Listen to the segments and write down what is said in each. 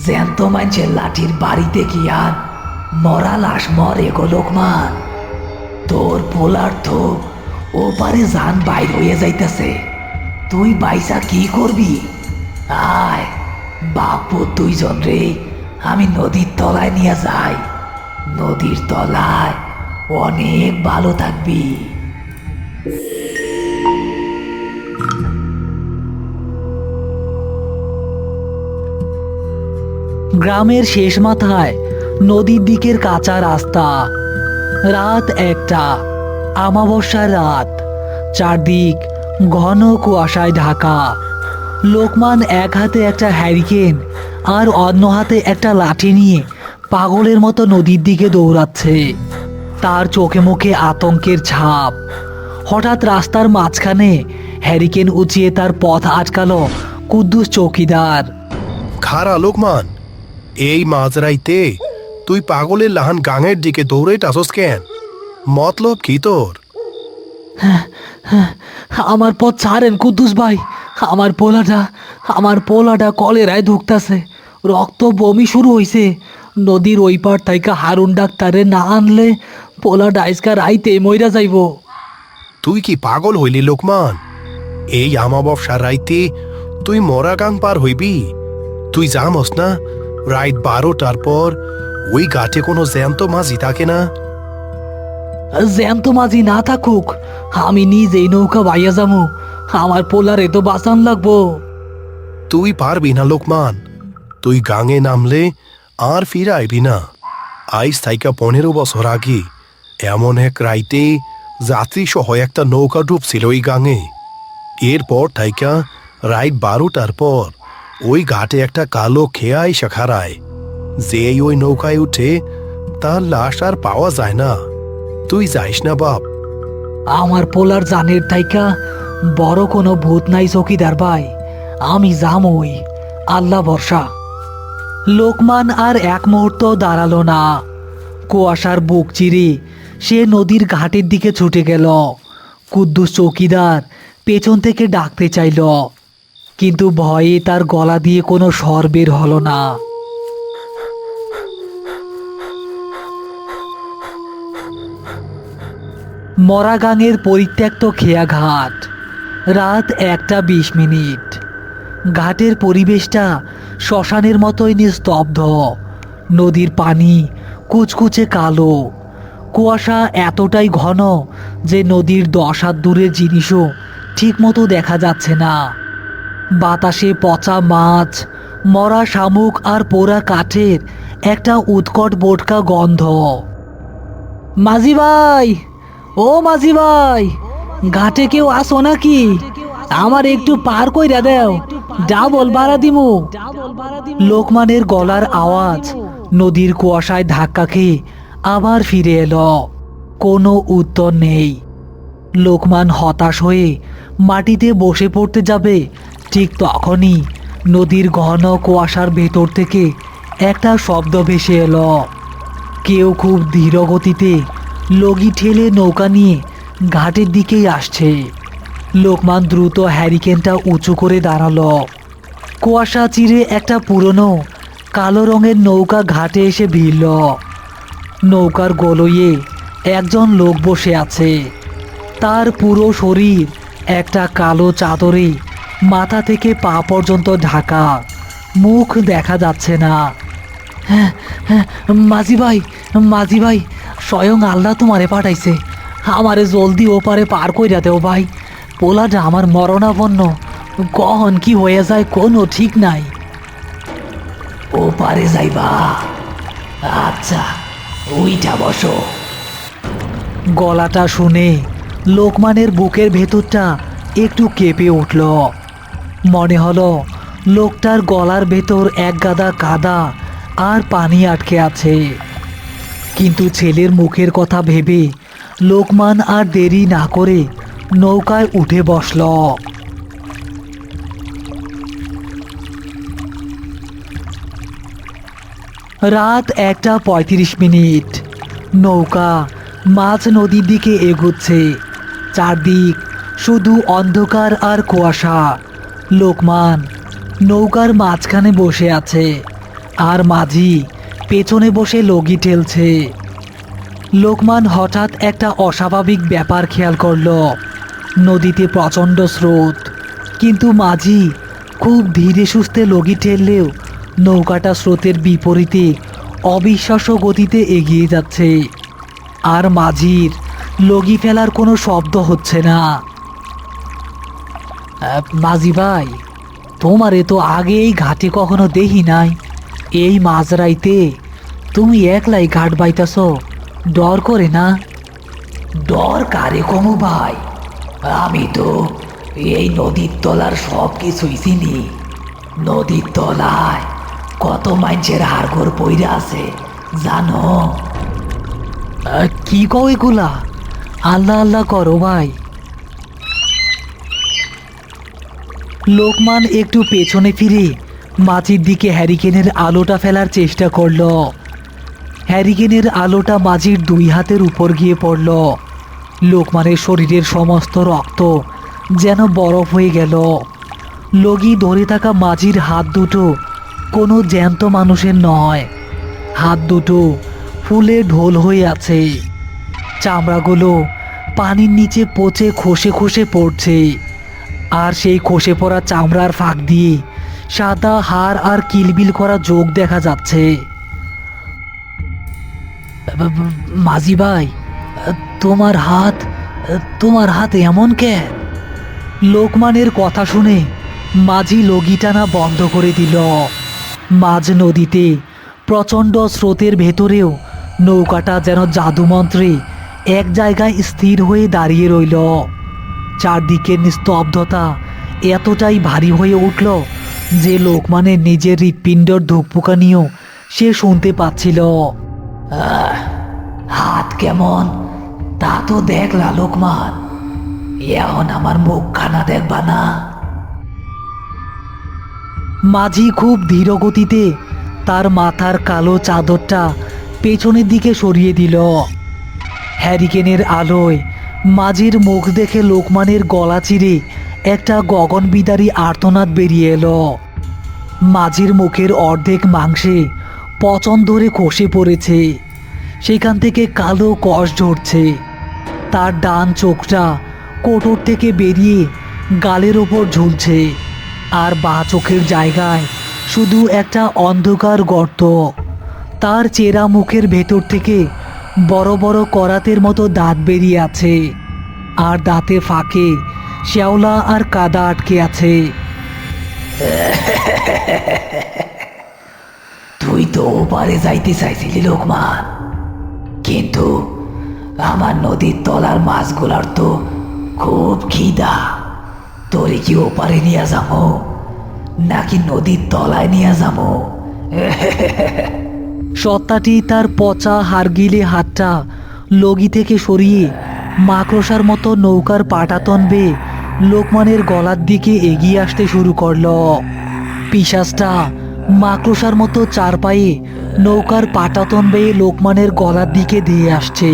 জ্যান্ত মানুষের লাঠির বাড়িতে কি আর মরা লাশ মরে গো লোকমান? তোর পোলার তো ওপারে জান বাইর হয়ে যাইতেছে, তুই বাইসা কি করবি? আয় বাপু, দুইজন রে আমি নদীর তলায় নিয়ে যাই। নদীর তলায় অনেক ভালো থাকবি। গ্রামের শেষ মাথায় নদীর দিকের কাঁচা রাস্তা। রাত একটা, আমাবস্যার রাত। চারদিক ঘন কুয়াশায় ঢাকা। লোকমান এক হাতে একটা হ্যারিকেন আর অন্য হাতে একটা লাঠি নিয়ে পাগলের মতো নদীর দিকে দৌড়াচ্ছে। তার চোখে মুখে আতঙ্কের ছাপ। হঠাৎ রাস্তার মাঝখানে হ্যারিকেন উঁচিয়ে তার পথ আটকালো কুদ্দুস চৌকিদার। খারা লোকমান, এই মাঝরাইতে তুই পাগলের লাহান গাঙের দিকে দৌড়াইতাছস কেন? মতলব কি তোর? আমার পথ ছাড়েন কুদ্দুস ভাই, আমার পোলাটা কলেরায় ঢুকতাছে, রক্ত বমি শুরু হইছে। নদীর ওই পার থেকে হারুন ডাক্তারে না আনলে পোলাটা আজকা রাইতে মইরা যাইব। তুই কি পাগল হইলি লোকমান? এই আমাবস্যার রাইতে তুই মরা গাং পার হইবি? তুই জামস না রাত 12টার পর ওই ঘাটে কোনো জ্যান্ত মাঝি থাকে না? জ্যান্ত মাঝি না থাকুক, আমি নিজেই নৌকা বাইয়া যামু। আমার পোলারে তো বাঁচান লাগবো। তুই পারবি না লোকমান, তুই গাঙে নামলে আর ফিরে আইবি না। আইস থাইকা 15 বছর আগে এমন এক রাইতে যাত্রী সহ একটা নৌকা ডুবছিল ওই গাঙে। এরপর থাইকা রাত 12টার পর ওই ঘাটে একটা কালো খেয়া আইসা খাড়ায়। যেই ওই নৌকায় উঠে তার লাশ আর পাওয়া যায় না। তুই যাইস না বাপ। আমার পোলার জানের থাইকা বড় কোনো ভূত নাই চৌকিদার ভাই, আমি যামই, আল্লাহ ভরসা। লোকমান আর এক মুহূর্ত দাঁড়ালো না। কুয়াশার বুক চিরে সে নদীর ঘাটের দিকে ছুটে গেল। কুদ্দুস চৌকিদার পেছন থেকে ডাকতে চাইল, কিন্তু ভয়ে তার গলা দিয়ে কোনো স্বর বের হলো না। মরাগাঙের পরিত্যক্ত খেয়াঘাট। রাত 1:20। ঘাটের পরিবেশটা শ্মশানের মতোই নিস্তব্ধ। নদীর পানি কুচকুচে কালো। কুয়াশা এতটাই ঘন যে নদীর 10 হাত দূরের জিনিসও ঠিকমতো দেখা যাচ্ছে না। বাতাসে পচা মাছ, মরা শামুক আর পোড়া কাঠের একটা উৎকট বোটকা গন্ধ। মাঝি ভাই, ও মাঝি ভাই, ঘাটে কেউ আসো নাকি? আমার একটু পার কইরা দেও, ডাবল ভাড়া দিমু। লোকমানের গলার আওয়াজ নদীর কুয়াশায় ধাক্কা খেয়ে আবার ফিরে এলো। কোনো উত্তর নেই। লোকমান হতাশ হয়ে মাটিতে বসে পড়তে যাবে, ঠিক তখনই নদীর ঘন কুয়াশার ভেতর থেকে একটা শব্দ ভেসে এলো। কেউ খুব ধীর গতিতে লগি ঠেলে নৌকা নিয়ে ঘাটের দিকেই আসছে। লোকমান দ্রুত হ্যারিকেনটা উঁচু করে দাঁড়ালো। কুয়াশা চিরে একটা পুরনো কালো রঙের নৌকা ঘাটে এসে ভিড়ল। নৌকার গলইয়ে একজন লোক বসে আছে। তার পুরো শরীর একটা কালো চাদরে মাথা থেকে পা পর্যন্ত ঢাকা, মুখ দেখা যাচ্ছে না। হ্যাঁ হ্যাঁ, মাঝি ভাই, স্বয়ং আল্লাহ তোমারে পাঠাইছে। আমারে জলদি ওপারে পার কইরা দেও ভাই। পোলাটা আমার মরণাপন্ন, কখন কি হয়ে যায় কোনো ঠিক নাই। ওপারে যাইবা? আচ্ছা, ওইটা বসো। গলাটা শুনে লোকমানের বুকের ভেতরটা একটু কেঁপে উঠল। মনে হলো লোকটার গলার ভেতর এক গাদা কাদা আর পানি আটকে আছে। কিন্তু ছেলের মুখের কথা ভেবে লোকমান আর দেরি না করে নৌকায় উঠে বসল। রাত 1:35। নৌকা মাঝ নদীর দিকে এগোচ্ছে। চারদিক শুধু অন্ধকার আর কুয়াশা। লোকমান নৌকার মাঝখানে বসে আছে। আর মাঝি পেছনে বসে লগি ঠেলছে। লোকমান হঠাৎ একটা অস্বাভাবিক ব্যাপার খেয়াল করলো। নদীতে প্রচণ্ড স্রোত, কিন্তু মাঝি খুব ধীরে সুস্থে লগি ঠেললেও নৌকাটা স্রোতের বিপরীতে অবিশ্বাস্য গতিতে এগিয়ে যাচ্ছে। আর মাঝির লগি ফেলার কোনো শব্দ হচ্ছে না। মাঝি ভাই, তোমারে তো আগে এই ঘাটে কখনো দেখি নাই। এই মাঝরাইতে তুমি একলাই ঘাট বাইতাছ, ডর করে না? ডর কারে কমু ভাই, আমি তো এই নদীর তলার সব কিছুই চিনি। নদীর তলায় কত মানুষের হাড়গোড় পইরা আছে জানো? কি কও এগুলা? আল্লাহ আল্লাহ করো ভাই। লোকমান একটু পেছনে ফিরে মাঝির দিকে হ্যারিকেনের আলোটা ফেলার চেষ্টা করল। হ্যারিকেনের আলোটা মাঝির দুই হাতের উপর গিয়ে পড়ল। লোকমানের শরীরের সমস্ত রক্ত যেন বরফ হয়ে গেল। লগি ধরে থাকা মাঝির হাত দুটো কোনো জ্যান্ত মানুষের নয়। হাত দুটো ফুলে ঢোল হয়ে আছে। চামড়াগুলো পানির নিচে পচে খসে খসে পড়ছে। আর সেই খসে পড়া চামড়ার ফাঁক দিয়ে সাদা হাড় আর কিলবিল করা চোখ দেখা যাচ্ছে। মাঝি ভাই, তোমার হাত এমন কেন? লোকমানের কথা শুনে মাঝি লগি টানা বন্ধ করে দিল। মাঝ নদীতে প্রচণ্ড স্রোতের ভেতরেও নৌকাটা যেন জাদুমন্ত্রে এক জায়গায় স্থির হয়ে দাঁড়িয়ে রইল। চারদিকের নিস্তব্ধতা এতটাই ভারী হয়ে উঠল যে লোকমানের নিজের হৃৎপিণ্ডর ধুকপুকানিও সে শুনতে পাচ্ছিল। হাত কেমন তা তো দেখলা লোকমান, এখন আমার মুখখানা দেখবা না? মাঝি খুব ধীর গতিতে তার মাথার কালো চাদরটা পেছনের দিকে সরিয়ে দিল। হ্যারিকেনের আলোয় মাঝির মুখ দেখে লোকমানের গলা চিরে একটা গগনবিদারী আর্তনাদ বেরিয়ে এলো। মাঝির মুখের অর্ধেক মাংসে পচন ধরে খসে পড়েছে, সেখান থেকে কালো কষ ঝরছে। তার ডান চোখটা কোটর থেকে বেরিয়ে গালের ওপর ঝুলছে, আর বাঁ চোখের জায়গায় শুধু একটা অন্ধকার গর্ত। তার চেরা মুখের ভেতর থেকে বড় বড় করাতের মতো দাঁত বেরিয়ে আছে, আর দাঁতে ফাঁকে শ্যাওলা আর কাদা আটকে আছে। তুই তো ওপারে যাইতে চাইছিলি লোকমান, কিন্তু আমার নদীর তলার মাছগুলার তো খুব খিদা। তোরে কি ওপারে নিয়ে যাবো নাকি নদীর তলায় নিয়ে যাবো? সত্তাটি তার পচা হাড়গিলে হাতটা লগি থেকে সরিয়ে মাকড়সার মতো নৌকার পাটাতন বেয়ে লোকমানের গলার দিকে এগিয়ে আসতে শুরু করলো। পিশাচটা মাকড়সার মতো চার পায়ে নৌকার পাটাতন বেয়ে লোকমানের গলার দিকে দিয়ে আসছে।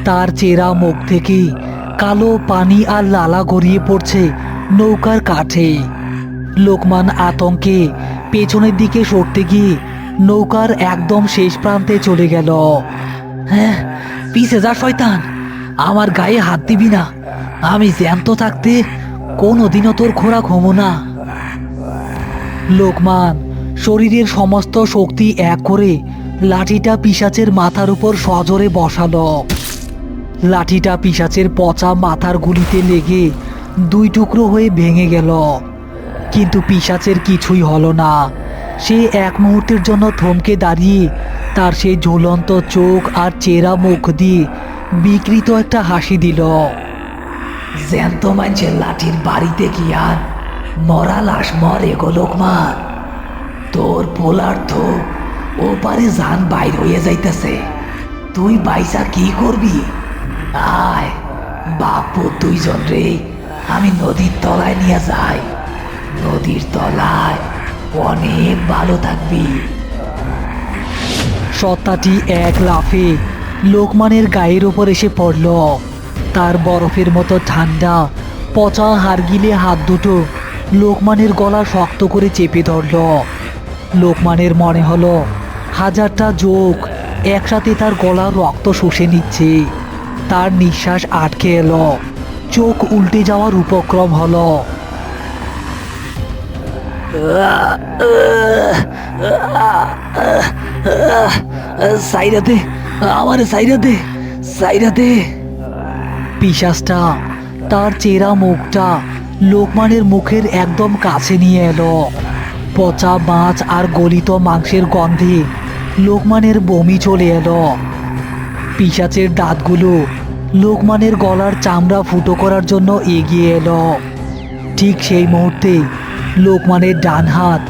তার চেরা মুখ থেকে কালো পানি আর লালা গড়িয়ে পড়ছে নৌকার কাঠে। লোকমান আতঙ্কে পেছনের দিকে সরতে গিয়ে নৌকার একদম শেষ প্রান্তে চলে গেল। হ্যাঁ, পিছে যা শয়তান, আমার গায়ে হাত দিবি না। আমি জ্যান্ত থাকতে কোনোদিনও তোর খোরাক হবো না। লোকমান শরীরের সমস্ত শক্তি এক করে লাঠিটা পিশাচের মাথার উপর সজোরে বসালো। লাঠিটা পিশাচের পচা মাথার গুলিতে লেগে দুই টুকরো হয়ে ভেঙে গেল, কিন্তু পিশাচের কিছুই হলো না। সে এক মুহূর্তের জন্য থমকে দাঁড়িয়ে তার সেই ঝুলন্ত চোখ আর চেরা মুখ দিয়ে বিকৃত একটা হাসি দিল। জ্যান্ত মানুষের লাঠির বাড়িতে কি আর মরা লাশ মরে গো লোকমান? তোর পোলার তো ওপারে জান বাইর হয়ে যাইতেছে, তুই বাইসা কি করবি? আয় বাপু, দুইজন রে আমি নদীর তলায় নিয়ে যাই। নদীর তলায় অনেক ভালো থাকবি। সত্তাটি এক লাফে লোকমানের গায়ের ওপর এসে পড়ল। তার বরফের মতো ঠান্ডা পচা হাড়গিলে হাত দুটো লোকমানের গলা শক্ত করে চেপে ধরল। লোকমানের মনে হলো হাজারটা যোগ একসাথে তার গলার রক্ত শুষে নিচ্ছে। তার নিঃশ্বাস আটকে এলো, চোখ উল্টে যাওয়ার উপক্রম হলো। সাইরাতে, আমার সাইরাতে, সাইরাতে। পিশাচটা তার চেরা মুখটা লোকমানের মুখের একদম কাছে নিয়ে এলো। পচা মাছ আর গলিত মাংসের গন্ধে লোকমানের বমি চলে এলো। পিশাচের দাঁতগুলো লোকমানের গলার চামড়া ফুটো করার জন্য এগিয়ে এলো। ঠিক সেই মুহূর্তে লোকমানের ডান হাত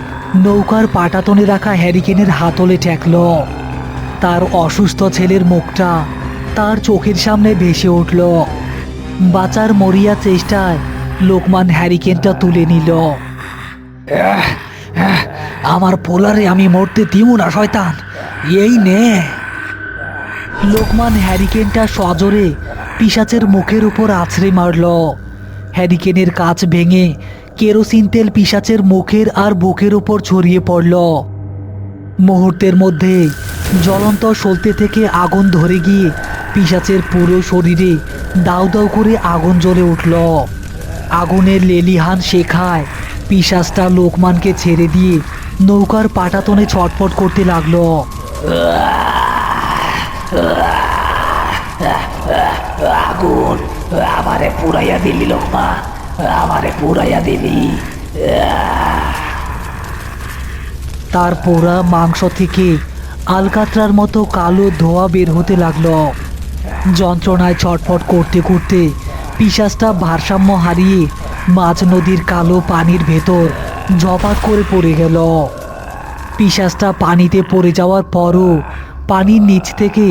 নৌকার পাটাতনে রাখা হ্যারিকেনের হাতলে ঠেকল। তার অসুস্থ ছেলের মুখটা তার চোখের সামনে ভেসে উঠল। বাঁচার মরিয়া চেষ্টায় লোকমান হ্যারিকেনটা তুলে নিল। আমার পোলারে আমি মরতে দিব না শয়তান, এই নে। লোকমান হ্যারিকেনটা সজোরে পিশাচের মুখের উপর আছড়ে মারল। হ্যারিকেনের কাঁচ ভেঙে কেরোসিন তেল পিশাচের মুখের আর বুকের উপর ছড়িয়ে পড়ল। মুহূর্তের মধ্যে জ্বলন্ত সলতে থেকে আগুন ধরে গিয়ে পিশাচের পুরো শরীরে দাউ দাউ করে আগুন জ্বলে উঠল। আগুনের লেলিহান শেখায় পিশাচটা লোকমানকে ছেড়ে দিয়ে নৌকার পাটাতনে ছটফট করতে লাগলো। আগুন আমারে পুরাইয়া দিলি লোকমান, আমারে পুরাইয়া দিলি। তার পোড়া মাংস থেকে আলকাতরার মতো কালো ধোঁয়া বের হতে লাগলো। যন্ত্রণায় ছটফট করতে করতে পিশাচটা ভারসাম্য হারিয়ে মাঝ নদীর কালো পানির ভেতর ঝপাট করে পড়ে গেল। পিশাচটা পানিতে পড়ে যাওয়ার পরও পানির নিচ থেকে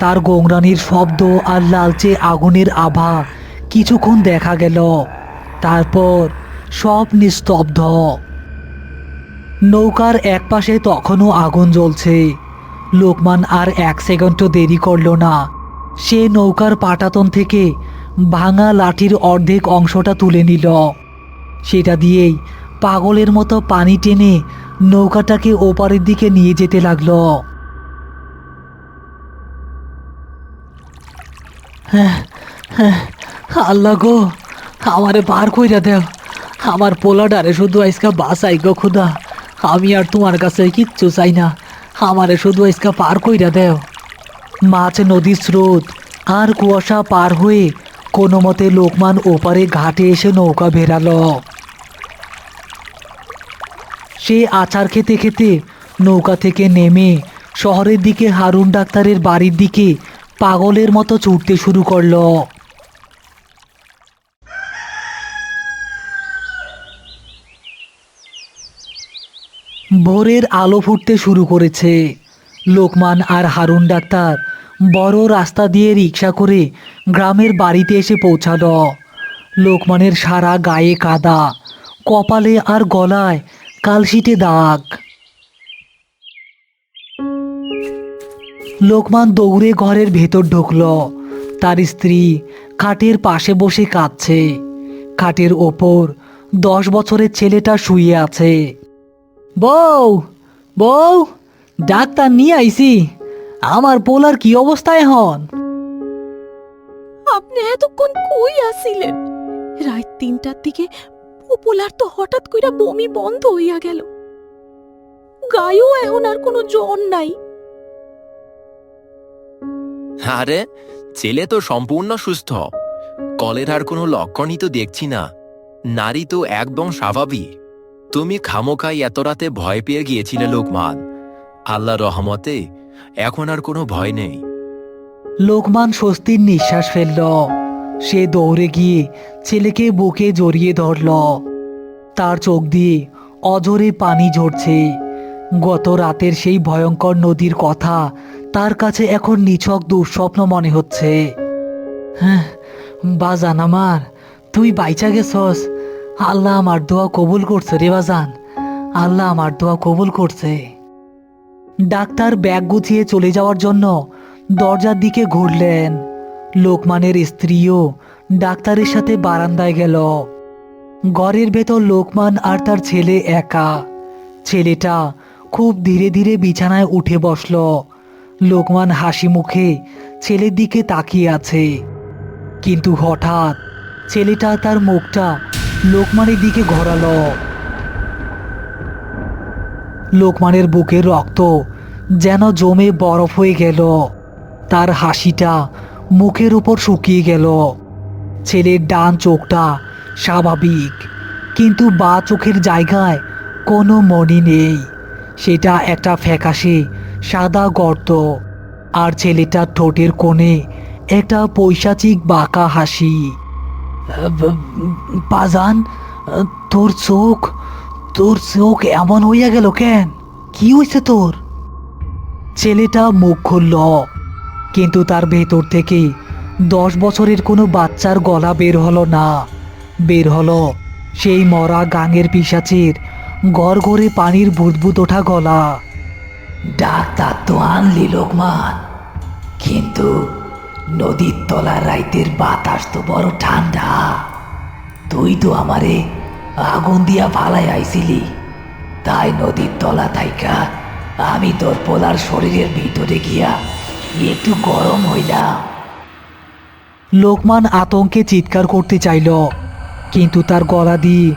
তার গোংরানির শব্দ আর লালচে আগুনের আভা কিছুক্ষণ দেখা গেল। তারপর সব নিস্তব্ধ। নৌকার একপাশে তখনও আগুন জ্বলছে। লোকমান আর এক সেকেন্ডও দেরি করল না। সে নৌকার পাটাতন থেকে ভাঙা লাঠির অর্ধেক অংশটা তুলে নিল। সেটা দিয়েই পাগলের মতো পানি টেনে নৌকাটাকে ওপারের দিকে নিয়ে যেতে লাগলো। আল্লাহ গো, আমারে পার কইরা দেও। আমার পোলাডারে শুধু আজকা বাঁচাই গো খুদা। আমি আর তোমার কাছে কিচ্ছু চাই না, আমারে শুধু আজকা পার কইরা দেও। মাছ নদীর স্রোত আর কুয়াশা পার হয়ে কোনো মতে লোকমান ওপারে ঘাটে এসে নৌকা ভেরালো। সে আচার খেতে খেতে নৌকা থেকে নেমে শহরের দিকে হারুন ডাক্তারের বাড়ির দিকে পাগলের মতো ছুটতে শুরু করলো। ভোরের আলো ফুটতে শুরু করেছে। লোকমান আর হারুন ডাক্তার বড় রাস্তা দিয়ে রিক্সা করে গ্রামের বাড়িতে এসে পৌঁছালো। লোকমানের সারা গায়ে কাদা, কপালে আর গলায় কালশিটে দাগ। লোকমান দৌড়ে ঘরের ভেতর ঢুকলো। তার স্ত্রী খাটের পাশে বসে কাঁদছে। খাটের ওপর 10 বছরের ছেলেটা শুয়ে আছে। বউ, বউ, ডাক্তার নিয়ে আইছি। আমার পোলার কি অবস্থা এখন? আপনি এতক্ষণ কই আছিলেন? রাত 3টার দিকে পোলার তো হঠাৎ কইরা বমি বন্ধ হইয়া গেল। গায়েও এখন আর কোনো জ্বর নাই। আরে ছেলে তো সম্পূর্ণ সুস্থ, কলেরার কোনো লক্ষণই তো দেখছি না। নারী তো একদম স্বাভাবিক। তুমি খামোখাই এত রাতে ভয় পেয়ে গিয়েছিলে লোকমান। আল্লাহ রহমতে এখন আর কোনো ভয় নেই। লোকমান স্বস্তির নিঃশ্বাস ফেলল। সে দৌড়ে গিয়ে ছেলেকে বুকে জড়িয়ে ধরল। তার চোখ দিয়ে অঝরে পানি ঝরছে। গত রাতের সেই ভয়ঙ্কর নদীর কথা তার কাছে এখন নিছক দুঃস্বপ্ন মনে হচ্ছে। হ্যাঁ বাজান আমার, তুই বাইচা গেছস। আল্লাহ আমার দোয়া কবুল করছে রে বাজান, আল্লাহ আমার দোয়া কবুল করছে। ডাক্তার ব্যাগ গুছিয়ে চলে যাওয়ার জন্য দরজার দিকে ঘুরলেন। লোকমানের স্ত্রীও ডাক্তারের সাথে বারান্দায় গেল। ঘরের ভেতর লোকমান আর তার ছেলে একা। ছেলেটা খুব ধীরে ধীরে বিছানায় উঠে বসল। লোকমান হাসি মুখে ছেলের দিকে তাকিয়ে আছে, কিন্তু হঠাৎ ছেলেটা তার মুখটা লোকমানের দিকে ঘোরালো। লোকমানের বুকের রক্ত যেন জমে বরফ হয়ে গেল। তার হাসিটা মুখের উপর শুকিয়ে গেল। ছেলের ডান চোখটা স্বাভাবিক, কিন্তু বাঁ চোখের জায়গায় কোনো মণি নেই। সেটা একটা ফ্যাকাশে সাদা গর্ত, আর ছেলেটার ঠোঁটের কোণে একটা পৈশাচিক বাঁকা হাসি। বাজান, তোর চোখ এমন হইয়া গেল কেন? কি হয়েছে তোর? ছেলেটা মুখ খুলল, কিন্তু তার ভেতর থেকে 10 বছরের কোনো বাচ্চার গলা বের হলো না। বের হলো সেই মরা গাঙের পিশাচের গড়গড়ে পানির বুদবুদ ওঠা গলা। ডাক্তার তো আনলি লোকমান, কিন্তু নদীর তলার রাইতের বাতাস তো বড় ঠান্ডা। তুই তো আমারে আগুন দিয়া ফালাই আইছিলি, তাই নদীর তলা থাইকা আমি তোর পোলার শরীরের ভিতরে গিয়া একটু গরম হইলাম। লোকমান আতঙ্কে চিৎকার করতে চাইল, কিন্তু তার গলা দিয়ে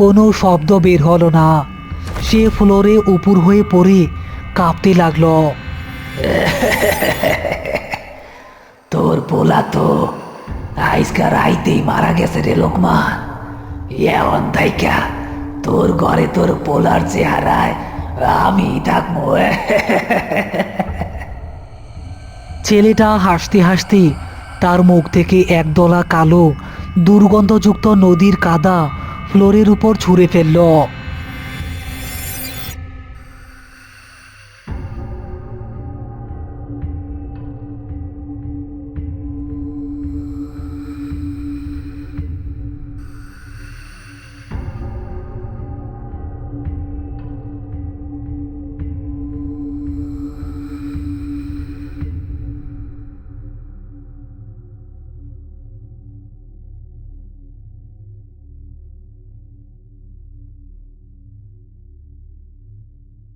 কোনো শব্দ বের হলো না। সে ফ্লোরে উপর হয়ে পড়ে কাঁপতে লাগলো। তোর পোলা তো আইসকা রাইতেই মারা গেছে রে লোকমান। এমন থাইকা তোর ঘরে তোর পোলার চেহারায় আমি থাকবো। ছেলেটা হাসতে হাসতে তার মুখ থেকে একদলা কালো দুর্গন্ধযুক্ত নদীর কাদা ফ্লোরের উপর ছুঁড়ে ফেলল।